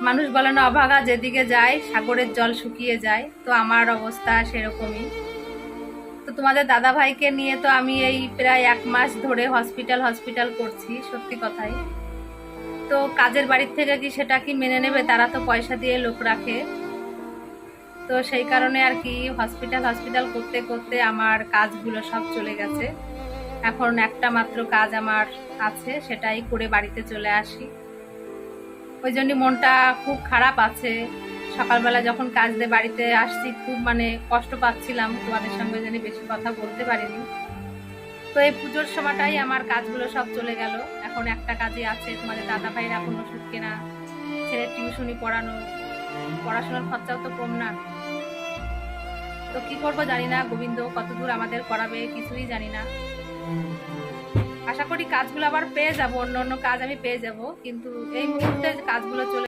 মানুষ বলে না, অভাগা যেদিকে যায় সাগরের জল শুকিয়ে যায়, তো আমার অবস্থা সেরকমই। তো তোমাদের দাদা ভাইকে নিয়ে তো আমি এই প্রায় 1 মাস ধরে হসপিটাল হসপিটাল করছি, সত্যি কথাই। তো কাজের বাড়ির থেকে কি সেটা কি মেনে নেবে? তারা তো পয়সা দিয়ে লোক রাখে। তো সেই কারণে আর কি হসপিটাল হসপিটাল করতে করতে আমার কাজগুলো সব চলে গেছে। এখন একটা মাত্র কাজ আমার আছে, সেটাই করে বাড়িতে চলে আসি। ওই জন্য মনটা খুব খারাপ আছে। সকালবেলা যখন কাজ দিয়ে বাড়িতে আসছি খুব কষ্ট পাচ্ছিলাম, তোমাদের সঙ্গে জানি বেশি কথা বলতে পারিনি। তো এই পুজোর সময়টাই আমার কাজগুলো সব চলে গেল। এখন একটা কাজই আছে, তোমাদের দাদা ভাইয়ের এখন ওষুধ কেনা, ছেলের টিউশনি পড়ানো, পড়াশোনার খরচাও তো কম না। তো কি করবো জানি না, গোবিন্দ কতদূর আমাদের করাবে কিছুই জানি না। আশা করি কাজগুলো আবার পেয়ে যাব, অন্য অন্য কাজ আমি পেয়ে যাব, কিন্তু এই মুহূর্তে কাজগুলো চলে